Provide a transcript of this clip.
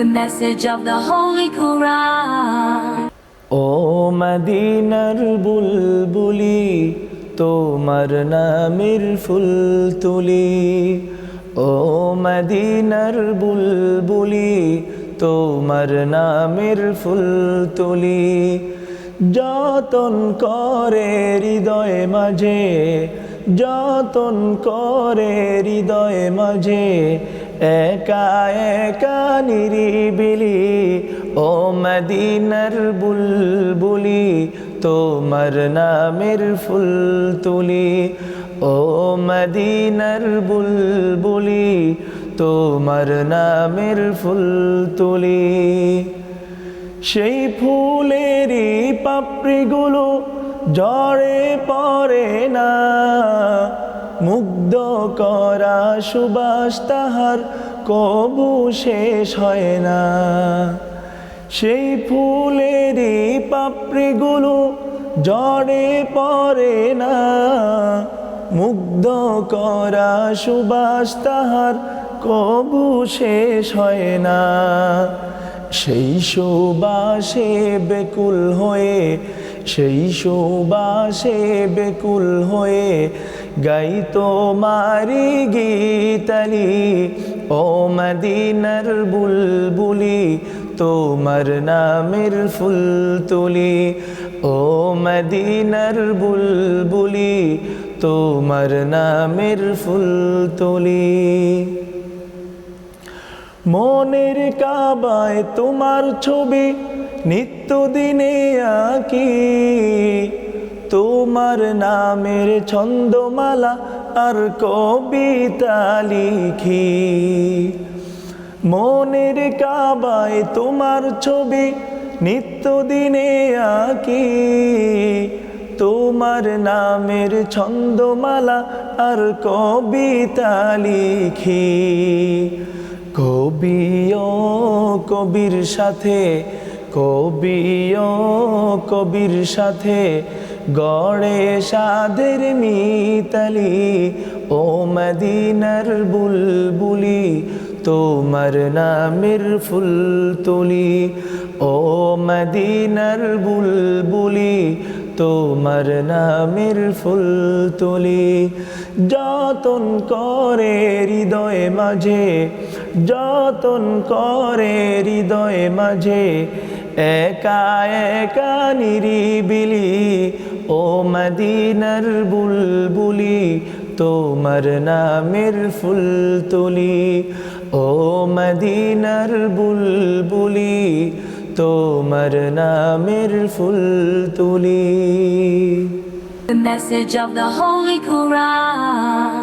The message of the Holy Quran. ও মদিনার বুলবুলি তোমার নামের ফুল তুলি, ও মদিনার বুলবুলি তোমার নামের ফুল তুলি। যতন করে হৃদয় মাঝে, যতন করে হৃদয় মাঝে, একা একা নিরিবিলি, ও মদিনার বুলবুলি তোমার নামের ফুল তুলি, ও মদিনার বুলবুলি তোমার নামের ফুল তুলি। সেই ফুলেরই পাপড়িগুলো ঝরে পড়ে না, মুগ্ধ করা সুবাস তাহার কবু শেষ হয় না। সেই ফুলেরই পাপড়িগুলো ঝরে পড়ে না, মুগ্ধ করা সুবাস তাহার কবু শেষ হয় না। সেই সুবাসে বেকুল হয়ে, সেই সুবাসে বেকুল হয়ে গাই তোমারি গীতালি, ও মদিনার বুলবুলি তোমার নামের ফুল তুলি, ও মদিনার বুলবুলি তোমার নামের ফুল তুলি। মনের কাবায় তোমার ছবি নিত্যদিনে আঁকি, তোমার নামের ছন্দমালা আর কবিতা লিখি। মনের কাবায় তোমার ছবি নিত্যদিনে আঁকি, তোমার নামের ছন্দমালা আর কবিতা লিখি। কবি ও কবির সাথে, কবি ও কবির সাথে গড়ে সাধের মিতালি, ও মদিনার বুলবুলি তোমার নামের ফুল তুলি, ও মদিনার বুলবুলি তোমার নামের ফুল তুলি। যতন করে হৃদয় মাঝে, যতন করে হৃদয় মাঝে, একা একা নিরিবিলি, ও মদিনার বুলবুলি তোমার নামের ফুল তুলি, ও মদিনার বুলবুলি তোমার নামের ফুল তুলি। The message of the Holy Quran.